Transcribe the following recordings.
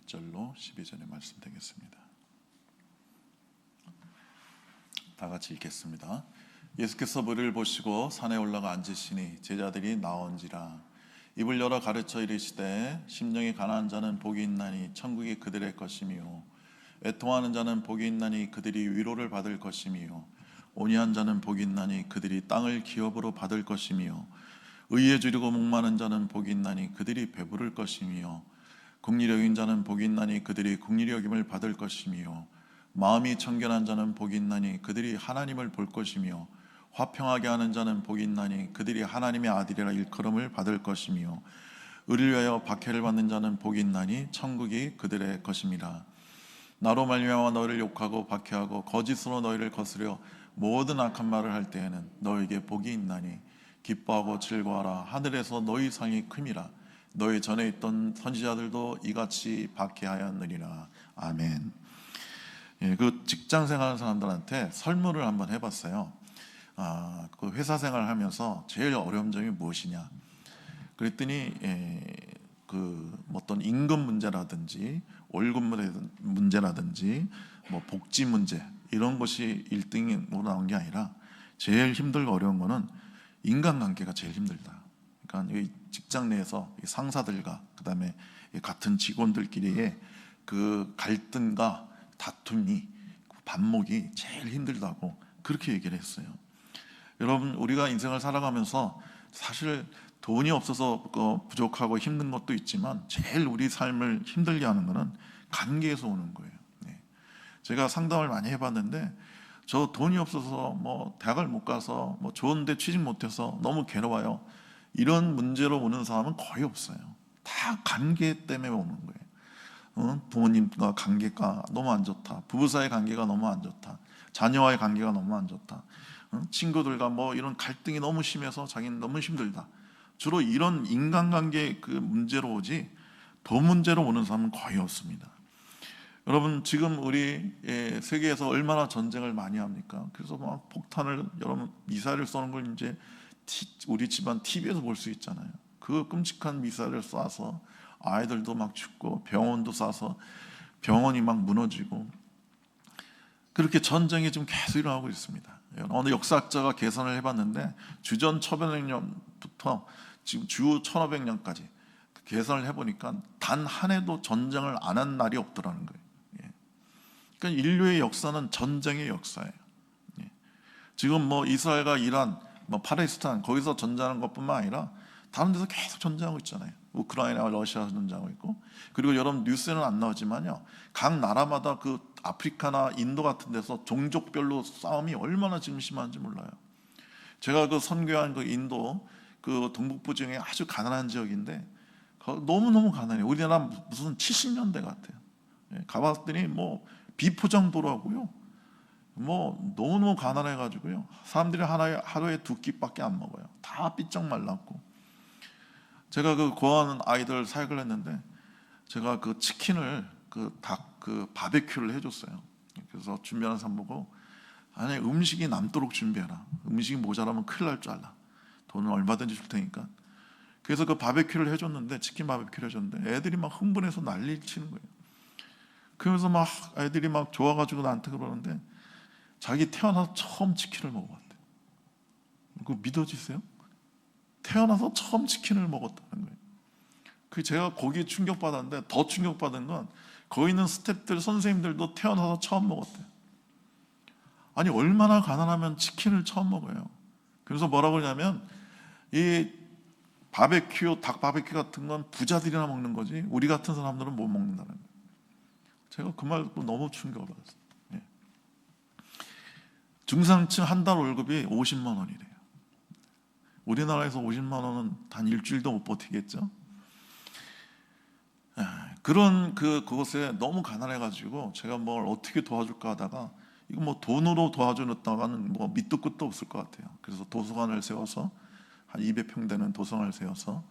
1절로 12절의 말씀 되겠습니다. 다 같이 읽겠습니다. 예수께서 무리를 보시고 산에 올라가 앉으시니 제자들이 나온지라. 입을 열어 가르쳐 이르시되 심령이 가난한 자는 복이 있나니 천국이 그들의 것이며 애통하는 자는 복이 있나니 그들이 위로를 받을 것이며 온유한 자는 복이 있나니 그들이 땅을 기업으로 받을 것이며 의에 주리고 목마른 자는 복이 있나니 그들이 배부를 것이며 긍휼히 여긴 자는 복이 있나니 그들이 긍휼히 여김을 받을 것이며 마음이 청결한 자는 복이 있나니 그들이 하나님을 볼 것이며 화평하게 하는 자는 복이 있나니 그들이 하나님의 아들이라 일컬음을 받을 것이며 의를 위하여 박해를 받는 자는 복이 있나니 천국이 그들의 것임이라. 나로 말미암아 너희를 욕하고 박해하고 거짓으로 너희를 거스려 모든 악한 말을 할 때에는 너희에게 복이 있나니 기뻐하고 즐거워하라. 하늘에서 너희 상이 큼이라. 너희 전에 있던 선지자들도 이같이 박해하였느니라. 아멘. 그 직장 생활하는 사람들한테 설문을 한번 해봤어요. 그 회사 생활하면서 제일 어려운 점이 무엇이냐? 그랬더니 그 어떤 임금 문제라든지 월급 문제라든지 뭐 복지 문제 이런 것이 1등으로 나온 게 아니라 제일 힘들고 어려운 거는 인간관계가 제일 힘들다. 그러니까 이 직장 내에서 상사들과 그다음에 같은 직원들끼리의 그 갈등과 다툼이 반목이 제일 힘들다고 그렇게 얘기를 했어요. 여러분, 우리가 인생을 살아가면서 사실 돈이 없어서 부족하고 힘든 것도 있지만 제일 우리 삶을 힘들게 하는 것은 관계에서 오는 거예요. 제가 상담을 많이 해봤는데 저 돈이 없어서 뭐 대학을 못 가서 뭐 좋은데 취직 못해서 너무 괴로워요. 이런 문제로 오는 사람은 거의 없어요. 다 관계 때문에 오는 거예요. 부모님과 관계가 너무 안 좋다. 부부 사이 관계가 너무 안 좋다. 자녀와의 관계가 너무 안 좋다. 친구들과 뭐 이런 갈등이 너무 심해서 자기는 너무 힘들다. 주로 이런 인간관계 그 문제로 오지 돈 문제로 오는 사람은 거의 없습니다. 여러분, 지금 우리 세계에서 얼마나 전쟁을 많이 합니까? 그래서 막 폭탄을 여러분 미사일을 쏘는 걸 이제 우리 집안 TV에서 볼 수 있잖아요. 그 끔찍한 미사일을 쏴서 아이들도 막 죽고 병원도 쏴서 병원이 막 무너지고 그렇게 전쟁이 지금 계속 일어나고 있습니다. 어느 역사학자가 계산을 해봤는데 주전 1500년부터 지금 주 1500년까지 계산을 해보니까 단 한 해도 전쟁을 안 한 날이 없더라는 거예요. 그러니까 인류의 역사는 전쟁의 역사예요. 지금 뭐 이스라엘과 이란, 뭐 팔레스타인 거기서 전쟁하는 것뿐만 아니라 다른 데서 계속 전쟁하고 있잖아요. 우크라이나와 러시아 전쟁하고 있고, 그리고 여러분 뉴스에는 안 나오지만요, 각 나라마다 그 아프리카나 인도 같은 데서 종족별로 싸움이 얼마나 지금 심한지 몰라요. 제가 그 선교한 그 인도 그 동북부 중에 아주 가난한 지역인데 너무너무 가난해요. 우리나라 무슨 70년대 같아요. 가봤더니 뭐 비포장도로하고요. 뭐 너무너무 가난해가지고요. 사람들이 하루에 2끼밖에 안 먹어요. 다 삐쩍 말랐고. 제가 그 고아원 아이들 사역을 했는데 제가 그 치킨을 그 닭 그 바베큐를 해줬어요. 그래서 준비하는 사람 보고 아니 음식이 남도록 준비해라. 음식이 모자라면 큰일 날 줄 알라. 돈은 얼마든지 줄 테니까. 그래서 그 바베큐를 해줬는데 치킨 바베큐를 해줬는데 애들이 막 흥분해서 난리를 치는 거예요. 그러면서 막 애들이 막 좋아가지고 나한테 그러는데 자기 태어나서 처음 치킨을 먹어봤대요. 그거 믿어지세요? 태어나서 처음 치킨을 먹었다는 거예요. 그 제가 거기에 충격받았는데 더 충격받은 건 거기 있는 스태프들 선생님들도 태어나서 처음 먹었대요. 아니 얼마나 가난하면 치킨을 처음 먹어요. 그래서 뭐라고 그러냐면 이 바베큐, 닭 바베큐 같은 건 부자들이나 먹는 거지 우리 같은 사람들은 못 먹는다는 거예요. 제가 그 말 듣고 너무 충격을 받았어요. 중상층 한 달 월급이 50만 원이래요. 우리나라에서 50만 원은 단 일주일도 못 버티겠죠. 그런 그곳에 너무 가난해가지고 제가 뭘 어떻게 도와줄까 하다가 이거 뭐 돈으로 도와주었다가는 뭐 밑도 끝도 없을 것 같아요. 그래서 도서관을 세워서 한 200평 되는 도서관을 세워서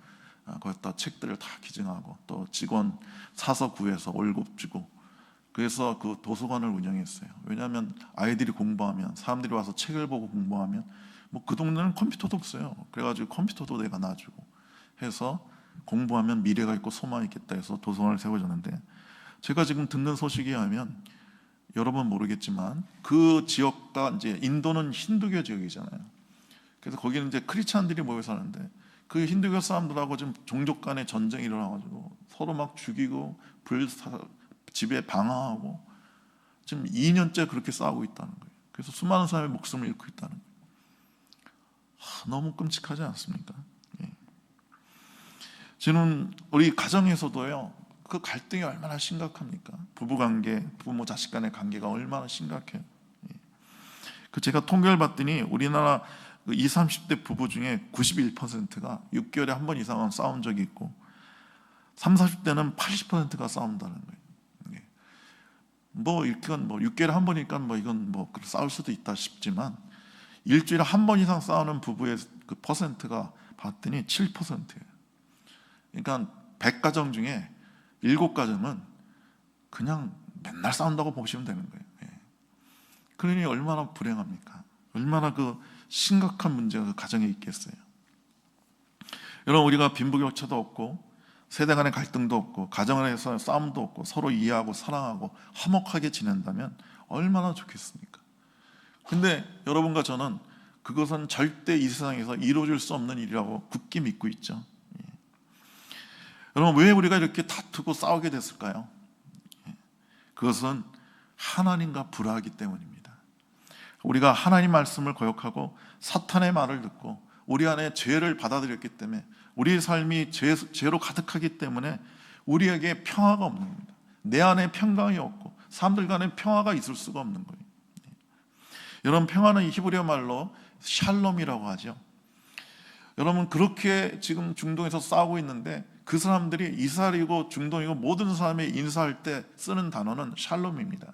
거기다 책들을 다 기증하고 또 직원 사서 구해서 월급 주고 그래서 그 도서관을 운영했어요. 왜냐하면 아이들이 공부하면 사람들이 와서 책을 보고 공부하면 뭐 그 동네는 컴퓨터도 없어요. 그래가지고 컴퓨터도 내가 놔주고 해서 공부하면 미래가 있고 소망이 있겠다 해서 도서관을 세워줬는데 제가 지금 듣는 소식에 의하면 여러분 모르겠지만 그 지역과 이제 인도는 힌두교 지역이잖아요. 그래서 거기는 이제 크리스찬들이 모여 사는데 그 힌두교 사람들하고 지금 종족 간의 전쟁이 일어나가지고 서로 막 죽이고 집에 방화하고 지금 2년째 그렇게 싸우고 있다는 거예요. 그래서 수많은 사람의 목숨을 잃고 있다는 거예요. 너무 끔찍하지 않습니까? 예. 지금 우리 가정에서도요, 그 갈등이 얼마나 심각합니까? 부부관계, 부모 자식 간의 관계가 얼마나 심각해요. 예. 그 제가 통계를 봤더니 우리나라 20, 30대 부부 중에 91%가 6개월에 한 번 이상은 싸운 적이 있고 30, 40대는 80%가 싸운다는 거예요. 예. 이건 6개월에 한 번이니까 이건 싸울 수도 있다 싶지만 일주일에 한 번 이상 싸우는 부부의 그 퍼센트가 봤더니 7%예요. 그러니까 100가정 중에 7가정은 그냥 맨날 싸운다고 보시면 되는 거예요. 예. 그러니 얼마나 불행합니까? 얼마나 그 심각한 문제가 그 가정에 있겠어요. 여러분, 우리가 빈부격차도 없고 세대 간의 갈등도 없고 가정 안에서 싸움도 없고 서로 이해하고 사랑하고 화목하게 지낸다면 얼마나 좋겠습니까? 근데 여러분과 저는 그것은 절대 이 세상에서 이루어질 수 없는 일이라고 굳게 믿고 있죠. 예. 여러분, 왜 우리가 이렇게 다투고 싸우게 됐을까요? 예. 그것은 하나님과 불화하기 때문입니다. 우리가 하나님 말씀을 거역하고 사탄의 말을 듣고 우리 안에 죄를 받아들였기 때문에 우리의 삶이 죄로 가득하기 때문에 우리에게 평화가 없는 겁니다. 내 안에 평강이 없고 사람들 간에 평화가 있을 수가 없는 거예요. 여러분, 평화는 히브리어 말로 샬롬이라고 하죠. 여러분, 그렇게 지금 중동에서 싸우고 있는데 그 사람들이 이스라엘이고 중동이고 모든 사람이 인사할 때 쓰는 단어는 샬롬입니다.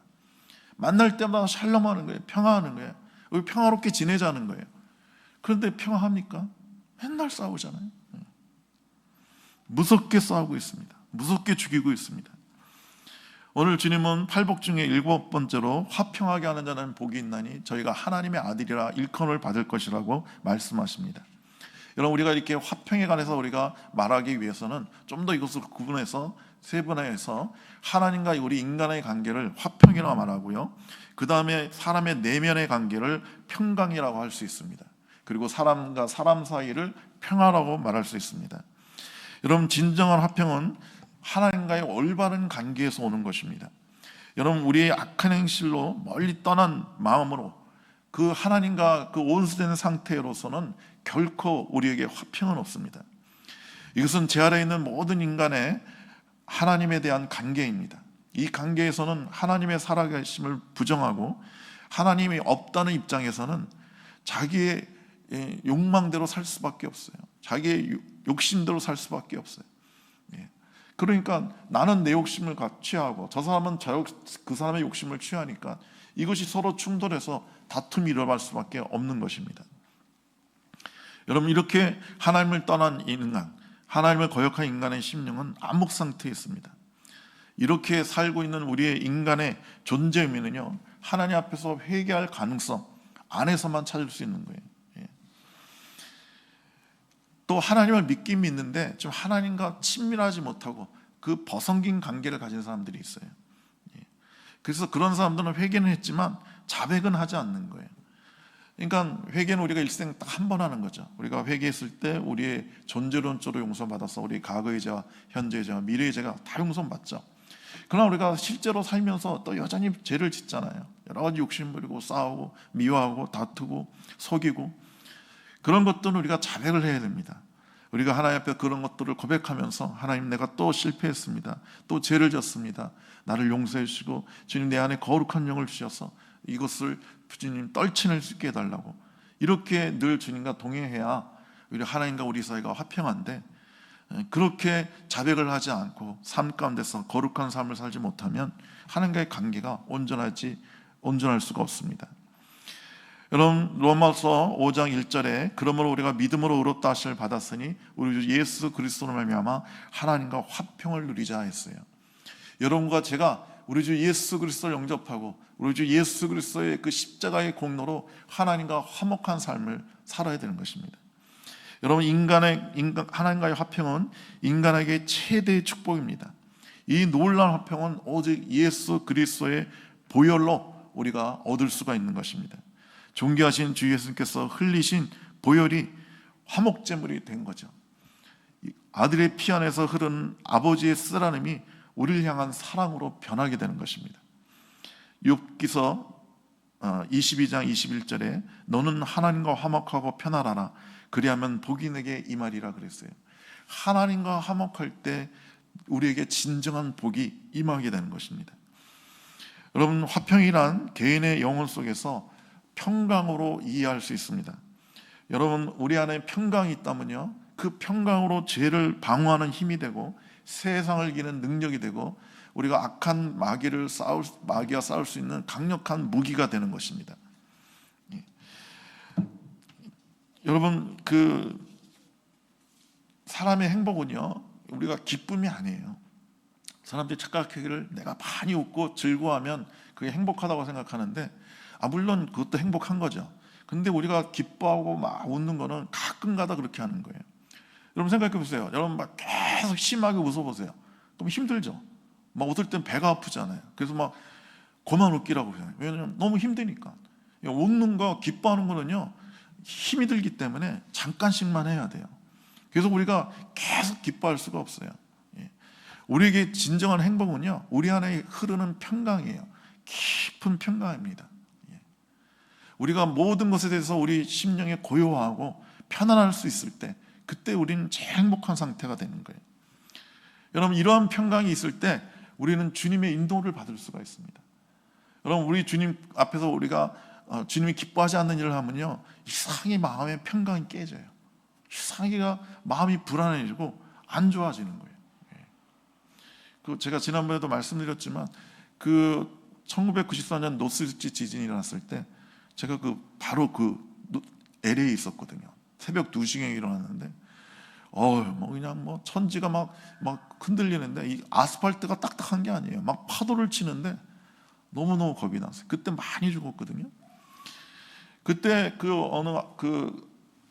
만날 때마다 샬롬하는 거예요. 평화하는 거예요. 우리 평화롭게 지내자는 거예요. 그런데 평화합니까? 맨날 싸우잖아요. 무섭게 싸우고 있습니다. 무섭게 죽이고 있습니다. 오늘 주님은 팔복 중에 7번째로 화평하게 하는 자는 복이 있나니 저희가 하나님의 아들이라 일컬음을 받을 것이라고 말씀하십니다. 여러분, 우리가 이렇게 화평에 관해서 우리가 말하기 위해서는 좀 더 이것을 구분해서 세분화해서 하나님과 우리 인간의 관계를 화평이라고 말하고요, 그 다음에 사람의 내면의 관계를 평강이라고 할 수 있습니다. 그리고 사람과 사람 사이를 평화라고 말할 수 있습니다. 여러분, 진정한 화평은 하나님과의 올바른 관계에서 오는 것입니다. 여러분, 우리의 악한 행실로 멀리 떠난 마음으로 그 하나님과 그 온수된 상태로서는 결코 우리에게 화평은 없습니다. 이것은 제 아래에 있는 모든 인간의 하나님에 대한 관계입니다. 이 관계에서는 하나님의 살아계심을 부정하고 하나님이 없다는 입장에서는 자기의 욕망대로 살 수밖에 없어요. 자기의 욕심대로 살 수밖에 없어요. 그러니까 나는 내 욕심을 취하고 저 사람은 그 사람의 욕심을 취하니까 이것이 서로 충돌해서 다툼이 일어날 수밖에 없는 것입니다. 여러분, 이렇게 하나님을 떠난 인간, 하나님을 거역한 인간의 심령은 암묵 상태에 있습니다. 이렇게 살고 있는 우리의 인간의 존재 의미는요, 하나님 앞에서 회개할 가능성 안에서만 찾을 수 있는 거예요. 또 하나님을 믿긴 믿는데 좀 하나님과 친밀하지 못하고 그 버성긴 관계를 가진 사람들이 있어요. 그래서 그런 사람들은 회개는 했지만 자백은 하지 않는 거예요. 그러니까 회개는 우리가 일생 딱 한 번 하는 거죠. 우리가 회개했을 때 우리의 존재론적으로 용서받아서 우리 과거의 죄와 현재의 죄와 미래의 죄가 다 용서받죠. 그러나 우리가 실제로 살면서 또 여전히 죄를 짓잖아요. 여러 가지 욕심 부리고 싸우고 미워하고 다투고 속이고, 그런 것들은 우리가 자백을 해야 됩니다. 우리가 하나님 앞에 그런 것들을 고백하면서 하나님, 내가 또 실패했습니다. 또 죄를 졌습니다. 나를 용서해 주시고 주님, 내 안에 거룩한 영을 주셔서 이것을 주님 떨쳐낼 수 있게 해달라고, 이렇게 늘 주님과 동행해야 우리 하나님과 우리 사이가 화평한데, 그렇게 자백을 하지 않고 삶 가운데서 거룩한 삶을 살지 못하면 하나님과의 관계가 온전할 수가 없습니다. 여러분, 로마서 5장 1절에 그러므로 우리가 믿음으로 의롭다 하심을 받았으니 우리 주 예수 그리스도로 말미암아 하나님과 화평을 누리자 했어요. 여러분과 제가 우리 주 예수 그리스도를 영접하고 우리 주 예수 그리스도의 그 십자가의 공로로 하나님과 화목한 삶을 살아야 되는 것입니다. 여러분, 하나님과의 화평은 인간에게 최대의 축복입니다. 이 놀라운 화평은 오직 예수 그리스도의 보혈로 우리가 얻을 수가 있는 것입니다. 존귀하신 주 예수님께서 흘리신 보혈이 화목제물이 된 거죠. 아들의 피 안에서 흐르는 아버지의 쓰라림이 우리를 향한 사랑으로 변하게 되는 것입니다. 욥기서 22장 21절에 너는 하나님과 화목하고 편안하라 그리하면 복이 내게 임하리라 그랬어요. 하나님과 화목할 때 우리에게 진정한 복이 임하게 되는 것입니다. 여러분, 화평이란 개인의 영혼 속에서 평강으로 이해할 수 있습니다. 여러분, 우리 안에 평강이 있다면요, 그 평강으로 죄를 방어하는 힘이 되고 세상을 이기는 능력이 되고 우리가 악한 마귀와 싸울 수 있는 강력한 무기가 되는 것입니다. 여러분, 그 사람의 행복은요, 우리가 기쁨이 아니에요. 사람들이 착각하기를 내가 많이 웃고 즐거워하면 그게 행복하다고 생각하는데, 물론 그것도 행복한 거죠. 근데 우리가 기뻐하고 막 웃는 거는 가끔가다 그렇게 하는 거예요. 여러분 생각해 보세요. 여러분 막 계속 심하게 웃어보세요. 그럼 힘들죠. 막 웃을 땐 배가 아프잖아요. 그래서 막 그만 웃기라고 해요. 왜냐하면 너무 힘드니까. 웃는 거, 기뻐하는 거는요, 힘이 들기 때문에 잠깐씩만 해야 돼요. 그래서 우리가 계속 기뻐할 수가 없어요. 우리에게 진정한 행복은요, 우리 안에 흐르는 평강이에요. 깊은 평강입니다. 우리가 모든 것에 대해서 우리 심령에 고요하고 편안할 수 있을 때, 그때 우리는 제일 행복한 상태가 되는 거예요. 여러분, 이러한 평강이 있을 때 우리는 주님의 인도를 받을 수가 있습니다. 여러분, 우리 주님 앞에서 우리가 주님이 기뻐하지 않는 일을 하면요, 이상하게 마음의 평강이 깨져요. 이상하게 마음이 불안해지고 안 좋아지는 거예요. 그 제가 지난번에도 말씀드렸지만 그 1994년 노스위치 지진이 일어났을 때 제가 바로 LA에 있었거든요. 새벽 2시경에 일어났는데 그냥 천지가 막 흔들리는데 이 아스팔트가 딱딱한 게 아니에요. 막 파도를 치는데 너무너무 겁이 났어요. 그때 많이 죽었거든요. 그때 어느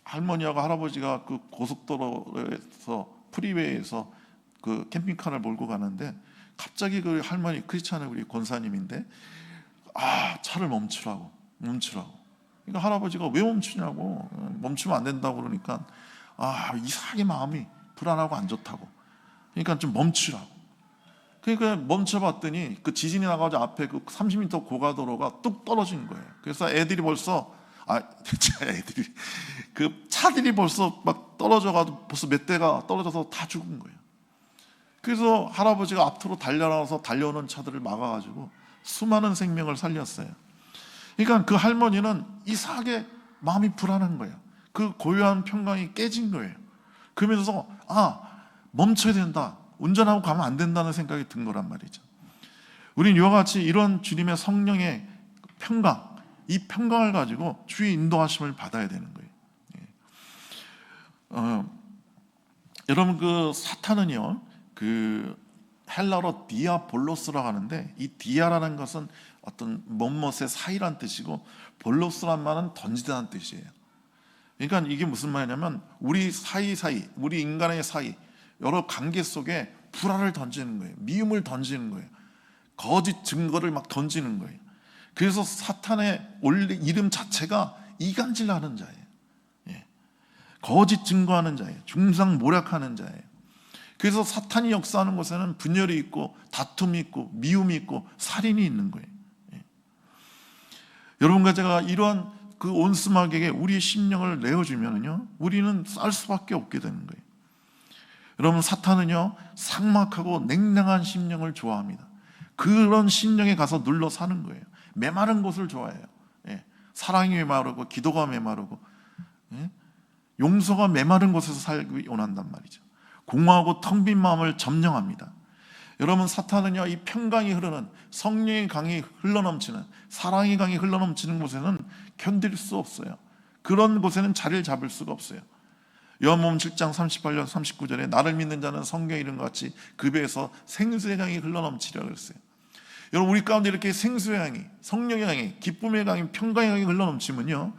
할머니하고 할아버지가 그 고속도로에서 프리웨이에서 그 캠핑카를 몰고 가는데 갑자기 그 할머니, 크리스찬의 우리 권사님인데 차를 멈추라고. 그러니까 할아버지가 왜 멈추냐고, 멈추면 안 된다고 그러니까 이상하게 마음이 불안하고 안 좋다고. 그러니까 좀 멈추라고. 그러니까 멈춰봤더니 그 지진이 나가지고 앞에 그 30m 고가도로가 뚝 떨어진 거예요. 그래서 애들이 벌써 그 차들이 벌써 막 떨어져가지고 벌써 몇 대가 떨어져서 다 죽은 거예요. 그래서 할아버지가 앞으로 달려나와서 달려오는 차들을 막아가지고 수많은 생명을 살렸어요. 그러니까 그 할머니는 이상하게 마음이 불안한 거예요. 그 고요한 평강이 깨진 거예요. 그러면서 멈춰야 된다, 운전하고 가면 안 된다는 생각이 든 거란 말이죠. 우린 이와 같이 이런 주님의 성령의 평강, 이 평강을 가지고 주의 인도하심을 받아야 되는 거예요. 여러분, 그 사탄은요, 그 헬라어로 디아볼로스라고 하는데, 이 디아라는 것은 어떤 못못의 사이란 뜻이고 볼로스란 말은 던지다는 뜻이에요. 그러니까 이게 무슨 말이냐면 우리 사이사이, 우리 인간의 사이 여러 관계 속에 불화를 던지는 거예요. 미움을 던지는 거예요. 거짓 증거를 막 던지는 거예요. 그래서 사탄의 이름 자체가 이간질하는 자예요. 거짓 증거하는 자예요. 중상모략하는 자예요. 그래서 사탄이 역사하는 곳에는 분열이 있고 다툼이 있고 미움이 있고 살인이 있는 거예요. 여러분과 제가 이러한 그 온스마귀에게 우리의 심령을 내어주면요, 우리는 쌀 수밖에 없게 되는 거예요. 여러분, 사탄은요, 삭막하고 냉랭한 심령을 좋아합니다. 그런 심령에 가서 눌러 사는 거예요. 메마른 곳을 좋아해요. 사랑이 메마르고 기도가 메마르고 용서가 메마른 곳에서 살기 원한단 말이죠. 공허하고 텅 빈 마음을 점령합니다. 여러분, 사탄은요, 이 평강이 흐르는, 성령의 강이 흘러넘치는, 사랑의 강이 흘러넘치는 곳에는 견딜 수 없어요. 그런 곳에는 자리를 잡을 수가 없어요. 요한복음 7장 38절 39절에 나를 믿는 자는 성경에 이른 것 같이 그 배에서 생수의 강이 흘러넘치리라 그랬어요. 여러분, 우리 가운데 이렇게 생수의 강이, 성령의 강이, 기쁨의 강이, 평강의 강이 흘러넘치면요,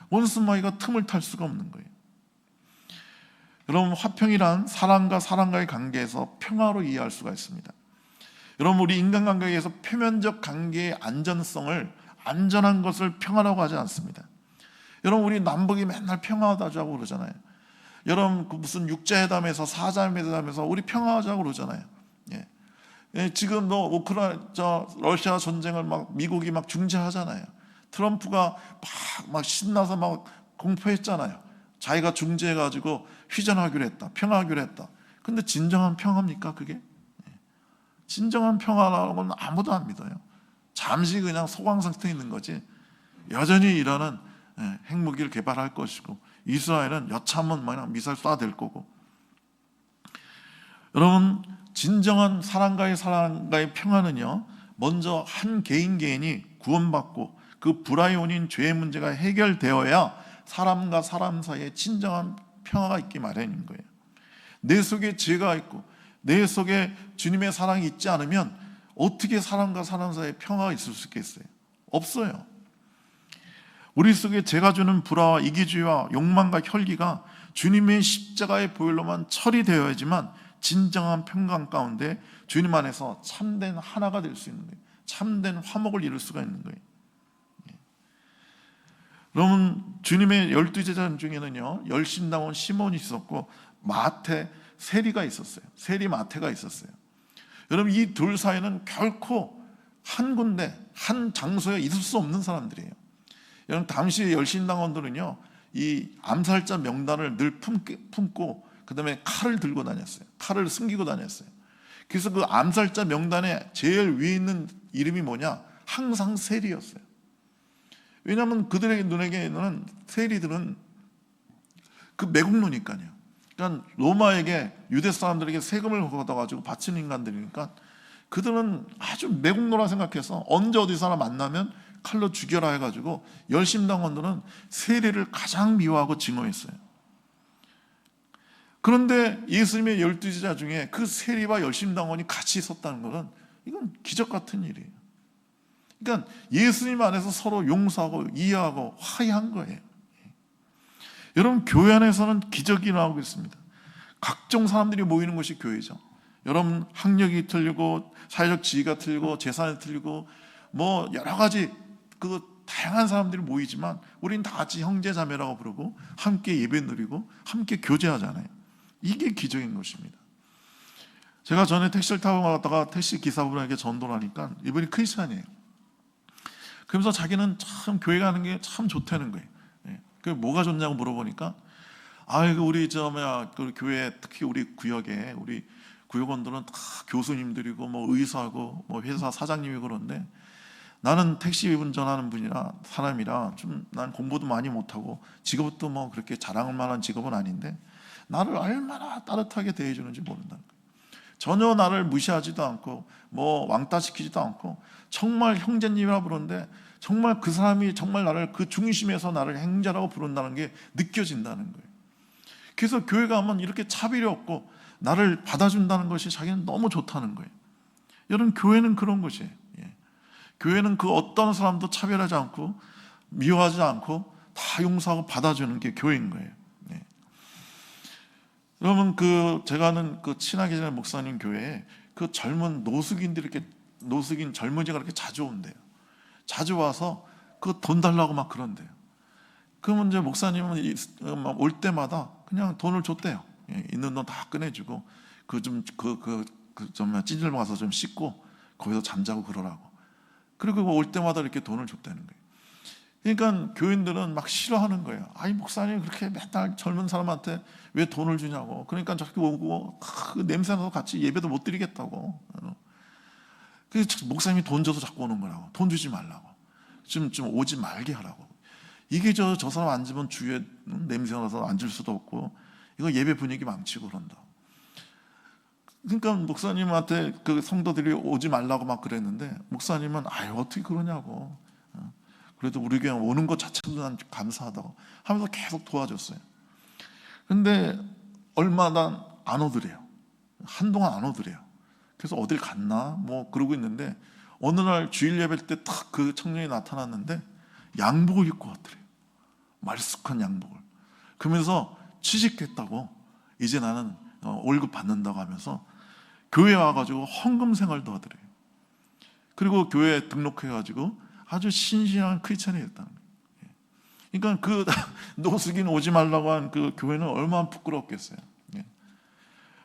원수마귀가 틈을 탈 수가 없는 거예요. 여러분, 화평이란 사람과 사람과의 관계에서 평화로 이해할 수가 있습니다. 여러분, 우리 인간관계에서 표면적 관계의 안전한 것을 평화라고 하지 않습니다. 여러분, 우리 남북이 맨날 평화하자고 그러잖아요. 여러분, 그 무슨 육자회담에서 사자회담에서 우리 평화하자고 그러잖아요. 예. 예, 지금 러시아 전쟁을 미국이 중재하잖아요. 트럼프가 막 신나서 공포했잖아요. 자기가 중재해가지고 휴전하기로 했다, 평화하기로 했다. 근데 진정한 평화입니까, 그게? 진정한 평화라는 건 아무도 안 믿어요. 잠시 그냥 소강 상태에 있는 거지. 여전히 이란은 핵무기를 개발할 것이고, 이스라엘은 여차하면 미사일 쏴댈 거고. 여러분, 진정한 사람과의 평화는요, 먼저 한 개인이 구원받고 그 불화의 원인 죄의 문제가 해결되어야 사람과 사람 사이에 진정한 평화가 있기 마련인 거예요. 내 속에 죄가 있고 내 속에 주님의 사랑이 있지 않으면 어떻게 사람과 사람 사이에 평화가 있을 수 있겠어요? 없어요. 우리 속에 죄가 주는 불화와 이기주의와 욕망과 혈기가 주님의 십자가의 보혈로만 처리되어야지만 진정한 평강 가운데 주님 안에서 참된 하나가 될 수 있는 거예요. 참된 화목을 이룰 수가 있는 거예요. 여러분, 주님의 12제자 중에는요, 열심당원 시몬이 있었고 세리가 있었어요. 세리 마태가 있었어요. 여러분, 이 둘 사이는 결코 한 군데 한 장소에 있을 수 없는 사람들이에요. 여러분, 당시 열심당원들은요, 이 암살자 명단을 늘 품고 그 다음에 칼을 들고 다녔어요. 칼을 숨기고 다녔어요. 그래서 그 암살자 명단에 제일 위에 있는 이름이 뭐냐? 항상 세리였어요. 왜냐하면 그들의 눈에게는 세리들은 그 매국노니까요. 그러니까 로마에게, 유대 사람들에게 세금을 걷어가지고 바치는 인간들이니까 그들은 아주 매국노라 생각해서 언제 어디서나 만나면 칼로 죽여라 해가지고 열심당원들은 세리를 가장 미워하고 증오했어요. 그런데 예수님의 12제자 중에 그 세리와 열심당원이 같이 있었다는 것은 이건 기적 같은 일이에요. 그러니까 예수님 안에서 서로 용서하고 이해하고 화해한 거예요. 여러분, 교회 안에서는 기적이 나오고 있습니다. 각종 사람들이 모이는 것이 교회죠. 여러분, 학력이 틀리고 사회적 지위가 틀리고 재산이 틀리고 여러 가지 다양한 사람들이 모이지만 우리는 다 같이 형제자매라고 부르고 함께 예배 드리고 함께 교제하잖아요. 이게 기적인 것입니다. 제가 전에 택시를 타고 가다가 택시 기사분에게 전도를 하니까 이분이 크리스찬이에요. 그러면서 자기는 참 교회 가는 게 참 좋다는 거예요. 그 뭐가 좋냐고 물어보니까 우리 그 교회, 특히 우리 구역에 우리 구역원들은 다 교수님들이고 의사고 회사 사장님이고 그런데 나는 택시 운전하는 사람이라 난 공부도 많이 못하고 직업도 그렇게 자랑할 만한 직업은 아닌데 나를 얼마나 따뜻하게 대해주는지 모른다는 거예요. 전혀 나를 무시하지도 않고 왕따시키지도 않고 정말 형제님이라 부르는데 정말 그 사람이 정말 나를 그 중심에서 나를 형제라고 부른다는 게 느껴진다는 거예요. 그래서 교회 가면 이렇게 차별이 없고 나를 받아준다는 것이 자기는 너무 좋다는 거예요. 여러분, 교회는 그런 것이에요. 교회는 그 어떤 사람도 차별하지 않고 미워하지 않고 다 용서하고 받아주는 게 교회인 거예요. 여러분, 제가 아는 친하게 지낸 목사님 교회에 젊은 노숙인 젊은이가 그렇게 자주 온대요. 자주 와서 돈 달라고 그런대요. 그러면 이제 목사님은 올 때마다 그냥 돈을 줬대요. 있는 돈 다 꺼내주고 찌질러 가서 좀 씻고 거기서 잠자고 그러라고. 그리고 올 때마다 이렇게 돈을 줬다는 거예요. 그러니까 교인들은 싫어하는 거예요. 목사님 그렇게 맨날 젊은 사람한테 왜 돈을 주냐고. 그러니까 자꾸 오고 그 냄새나서 같이 예배도 못 드리겠다고. 그래서 목사님이 돈 줘서 자꾸 오는 거라고. 돈 주지 말라고. 좀 오지 말게 하라고. 이게 저 사람 앉으면 주위에 냄새나서 앉을 수도 없고 이거 예배 분위기 망치고 그런다. 그러니까 목사님한테 그 성도들이 오지 말라고 그랬는데 목사님은 어떻게 그러냐고. 그래도 우리 교회 오는 것 자체도 난 감사하다고 하면서 계속 도와줬어요. 근데 얼마나 안 오더래요. 한동안 안 오더래요. 그래서 어딜 갔나 그러고 있는데 어느 날 주일 예배 때 딱 그 청년이 나타났는데 양복을 입고 왔더래요. 말쑥한 양복을. 그러면서 취직했다고 이제 나는 월급 받는다고 하면서 교회에 와가지고 헌금 생활도 하더래요. 그리고 교회에 등록해가지고 아주 신실한 크리스천이 됐다는 거예요. 그러니까 그 노숙인 오지 말라고 한 그 교회는 얼마나 부끄럽겠어요.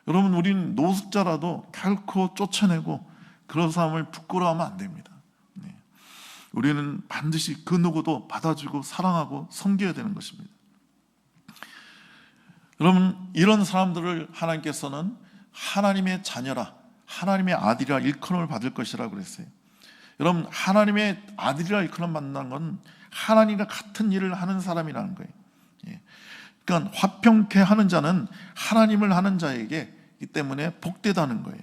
여러분, 우린 노숙자라도 결코 쫓아내고 그런 사람을 부끄러워하면 안 됩니다. 우리는 반드시 그 누구도 받아주고 사랑하고 섬겨야 되는 것입니다. 여러분, 이런 사람들을 하나님께서는 하나님의 자녀라, 하나님의 아들이라 일컬음을 받을 것이라고 그랬어요. 여러분, 하나님의 아들이라 일컬음 받는 건 하나님과 같은 일을 하는 사람이라는 거예요. 그러니까 화평케 하는 자는 하나님을 하는 자에게이기 때문에 복되다는 거예요.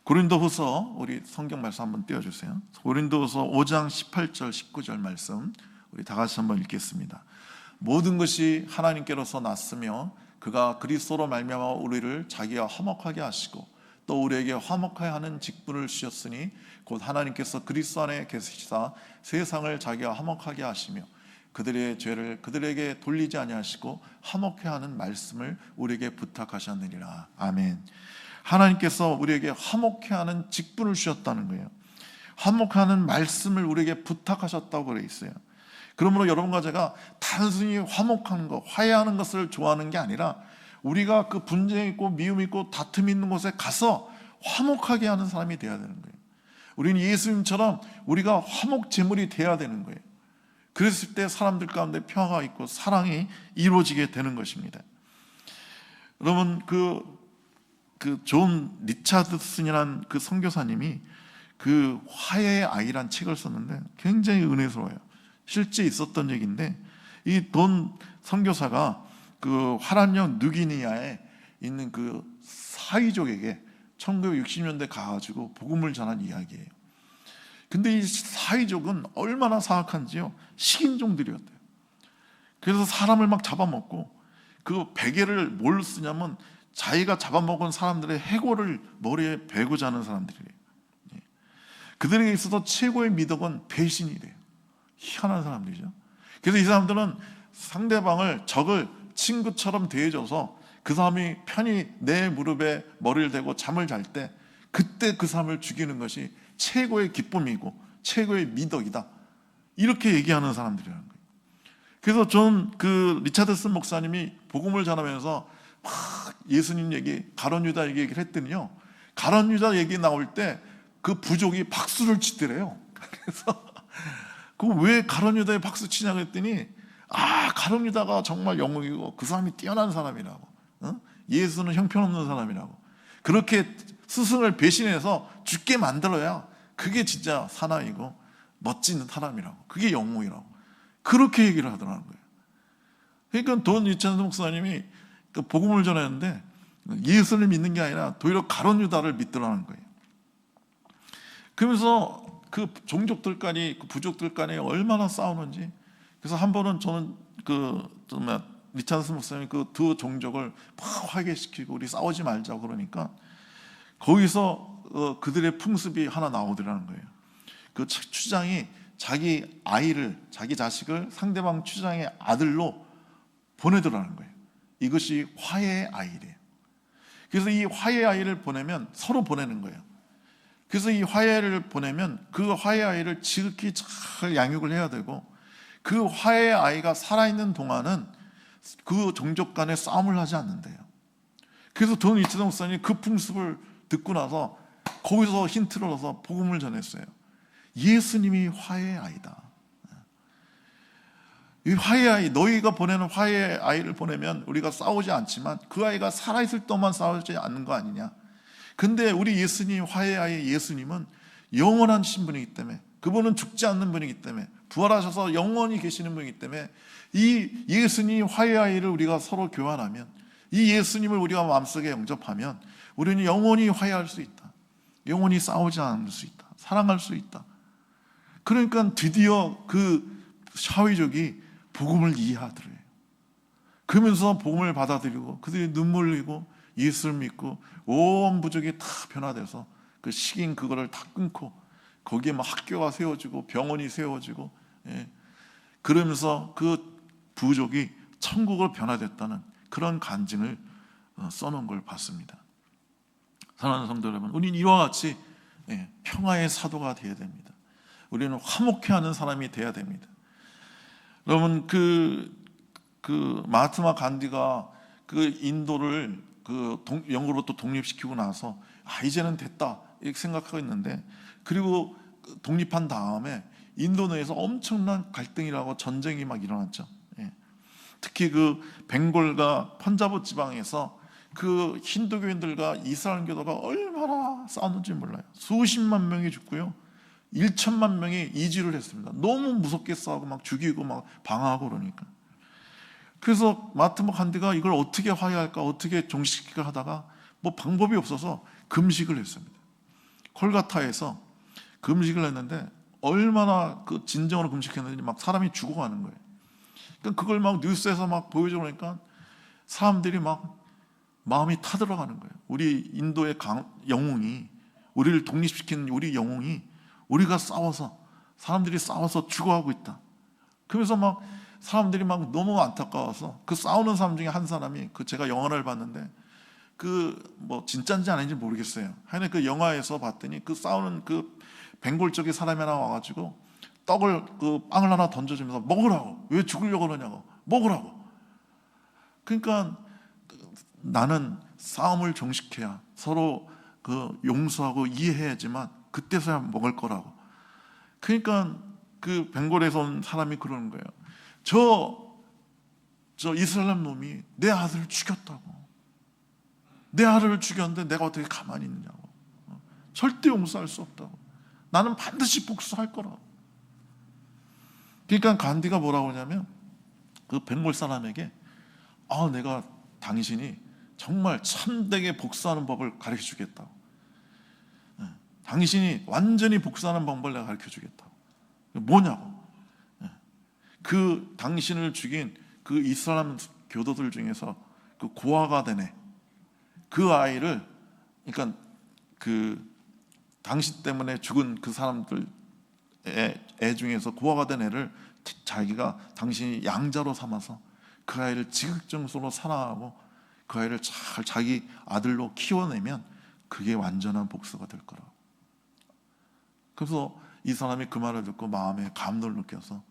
고린도후서, 우리 성경 말씀 한번 띄워주세요. 고린도후서 5장 18절 19절 말씀 우리 다 같이 한번 읽겠습니다. 모든 것이 하나님께로서 났으며 그가 그리스도로 말미암아 우리를 자기와 화목하게 하시고 또 우리에게 화목하게 하는 직분을 주셨으니 곧 하나님께서 그리스도 안에 계시사 세상을 자기와 화목하게 하시며 그들의 죄를 그들에게 돌리지 아니하시고 화목케 하는 말씀을 우리에게 부탁하셨느니라. 아멘. 하나님께서 우리에게 화목케 하는 직분을 주셨다는 거예요. 화목하는 말씀을 우리에게 부탁하셨다고 그래 있어요. 그러므로 여러분과 제가 단순히 화목하는 것, 화해하는 것을 좋아하는 게 아니라 우리가 그 분쟁 있고 미움 있고 다툼 있는 곳에 가서 화목하게 하는 사람이 되어야 되는 거예요. 우리는 예수님처럼 우리가 화목 제물이 되어야 되는 거예요. 그랬을 때 사람들 가운데 평화가 있고 사랑이 이루어지게 되는 것입니다. 여러분, 존 리차드슨이라는 그 선교사님이 그 화해의 아이란 책을 썼는데 굉장히 은혜스러워요. 실제 있었던 얘기인데, 이 돈 선교사가 그 화란역 누기니아에 있는 그 사이족에게 1960년대 가가지고 복음을 전한 이야기예요. 근데 이 사이족은 얼마나 사악한지요, 식인종들이었대요. 그래서 사람을 막 잡아먹고 그 베개를 뭘 쓰냐면 자기가 잡아먹은 사람들의 해골을 머리에 베고 자는 사람들이래요. 그들에게 있어서 최고의 미덕은 배신이래요. 희한한 사람들이죠. 그래서 이 사람들은 상대방을, 적을 친구처럼 대해줘서 그 사람이 편히 내 무릎에 머리를 대고 잠을 잘 때 그때 그 사람을 죽이는 것이 최고의 기쁨이고 최고의 미덕이다, 이렇게 얘기하는 사람들이라는 거예요. 그래서 저는 그 리차드슨 목사님이 복음을 전하면서 막 예수님 얘기, 가룟 유다 얘기를 했더니요, 가룟 유다 얘기 나올 때 그 부족이 박수를 치더래요. 그래서 그 왜 가룟 유다에 박수 치냐고 했더니, 가룟 유다가 정말 영웅이고 그 사람이 뛰어난 사람이라고, 예수는 형편없는 사람이라고, 그렇게 스승을 배신해서 죽게 만들어야 그게 진짜 사나이고 멋진 사람이라고, 그게 영웅이라고, 그렇게 얘기를 하더라는 거예요. 그러니까 돈 리차드 목사님이 그 복음을 전했는데 예수를 믿는 게 아니라 도리어 가룟 유다를 믿더라는 거예요. 그러면서 그 종족들 간이, 그 부족들 간에 얼마나 싸우는지. 그래서 한 번은 저는 리차드 목사님이 그 두 종족을 막 화해시키고 우리 싸우지 말자고 그러니까 거기서 그들의 풍습이 하나 나오더라는 거예요. 그 추장이 자기 아이를, 자기 자식을 상대방 추장의 아들로 보내더라는 거예요. 이것이 화해의 아이래요. 그래서 이 화해의 아이를 보내면, 서로 보내는 거예요. 그래서 이 화해를 보내면 그 화해의 아이를 지극히 잘 양육을 해야 되고, 그 화해의 아이가 살아있는 동안은 그 종족 간에 싸움을 하지 않는데요. 그래서 돈 리차드 목사님이 그 풍습을 듣고 나서 거기서 힌트를 얻어서 복음을 전했어요. 예수님이 화해의 아이다. 이 화해의 아이, 너희가 보내는 화해의 아이를 보내면 우리가 싸우지 않지만 그 아이가 살아있을 동안 싸우지 않는 거 아니냐. 근데 우리 예수님, 화해의 아이 예수님은 영원한 신분이기 때문에, 그분은 죽지 않는 분이기 때문에, 부활하셔서 영원히 계시는 분이기 때문에 이 예수님 화해의 아이를 우리가 서로 교환하면, 이 예수님을 우리가 마음속에 영접하면 우리는 영원히 화해할 수 있다. 영원히 싸우지 않을 수 있다. 사랑할 수 있다. 그러니까 드디어 그 샤위족이 복음을 이해하더래요. 그러면서 복음을 받아들이고 그들이 눈물 흘리고 예수를 믿고 온 부족이 다 변화돼서 그 식인 그거를 다 끊고 거기에 막 학교가 세워지고 병원이 세워지고, 그러면서 그 부족이 천국으로 변화됐다는 그런 간증을 써놓은 걸 봤습니다. 사랑하는 성도 여러분, 우리는 이와 같이 평화의 사도가 되어야 됩니다. 우리는 화목해하는 사람이 돼야 됩니다. 여러분 마하트마 간디가 그 인도를 영국으로부터 독립시키고 나서 이제는 됐다 이렇게 생각하고 있는데, 그리고 독립한 다음에 인도 내에서 엄청난 갈등이라고 전쟁이 막 일어났죠. 특히 그 벵골과 펀자브 지방에서 그 힌두교인들과 이슬람교도가 얼마나 싸웠는지 몰라요. 수십만 명이 죽고요, 1천만 명이 이주를 했습니다. 너무 무섭게 싸우고 막 죽이고 막 방어하고 그러니까. 그래서 마하트마 간디가 이걸 어떻게 화해할까, 어떻게 종식시킬까 하다가 뭐 방법이 없어서 금식을 했습니다. 콜카타에서 금식을 했는데 얼마나 그 진정으로 금식했는지 막 사람이 죽어가는 거예요. 그러니까 그걸 막 뉴스에서 막 보여주고 그러니까 사람들이 막 마음이 타들어가는 거예요. 우리 인도의 영웅이, 우리를 독립시키는 우리 영웅이 우리가 사람들이 싸워서 죽어가고 있다. 그래서 막 사람들이 막 너무 안타까워서 그 싸우는 사람 중에 한 사람이, 제가 영화를 봤는데 뭐 진짜인지 아닌지 모르겠어요. 하여튼 그 영화에서 봤더니 그 싸우는 그 벵골 쪽에 사람이 하나 와가지고 빵을 하나 던져주면서 먹으라고, 왜 죽으려고 그러냐고, 먹으라고. 그러니까 나는 싸움을 종식해야 서로 용서하고 이해해야지만 그때서야 먹을 거라고. 그러니까 그 벵골에서 온 사람이 그러는 거예요. 저 이슬람 놈이 내 아들을 죽였다고. 내 아들을 죽였는데 내가 어떻게 가만히 있느냐고. 절대 용서할 수 없다고. 나는 반드시 복수할 거라고. 그러니까 간디가 뭐라고 하냐면 그 벵골 사람에게 내가 당신이 정말 참되게 복수하는 법을 가르쳐 주겠다고. 당신이 완전히 복수하는 방법을 내가 가르쳐 주겠다고. 뭐냐고. 그 당신을 죽인 그 이슬람 교도들 중에서 그 고아가 된 그 아이를, 그러니까 그 당신 때문에 죽은 그 사람들 애 중에서 고아가 된 애를 자기가 당신이 양자로 삼아서 그 아이를 지극정성으로 사랑하고 그 아이를 잘 자기 아들로 키워내면 그게 완전한 복수가 될 거라고. 그래서 이 사람이 그 말을 듣고 마음에 감동을 느껴서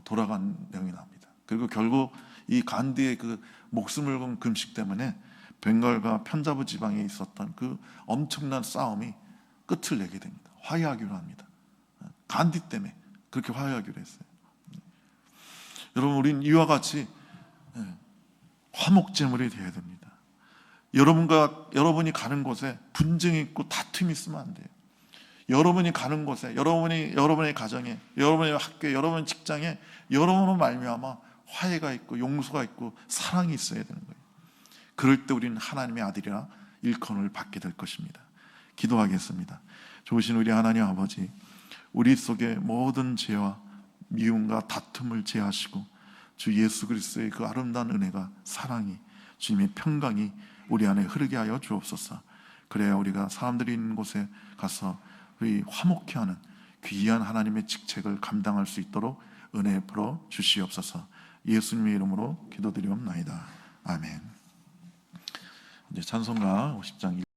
돌아간 내용이 납니다. 그리고 결국 이 간디의 그 목숨을 건 금식 때문에 벵갈과 편자부 지방에 있었던 그 엄청난 싸움이 끝을 내게 됩니다. 화해하기로 합니다. 간디 때문에 그렇게 화해하기로 했어요. 여러분, 우린 이와 같이 화목제물이 되어야 됩니다. 여러분이 가는 곳에 분쟁이 있고 다툼이 있으면 안 돼요. 여러분이 가는 곳에, 여러분의 가정에, 여러분의 학교에, 여러분의 직장에 여러분으로 말미암아 화해가 있고 용서가 있고 사랑이 있어야 되는 거예요. 그럴 때 우리는 하나님의 아들이라 일컬음을 받게 될 것입니다. 기도하겠습니다. 좋으신 우리 하나님 아버지, 우리 속에 모든 죄와 미움과 다툼을 제하시고 주 예수 그리스도의 그 아름다운 은혜가, 사랑이, 주님의 평강이 우리 안에 흐르게 하여 주옵소서. 그래야 우리가 사람들이 있는 곳에 가서 우리 화목케 하는 귀한 하나님의 직책을 감당할 수 있도록 은혜 베풀어 주시옵소서. 예수님의 이름으로 기도드리옵나이다. 아멘. 이제 찬송가 50장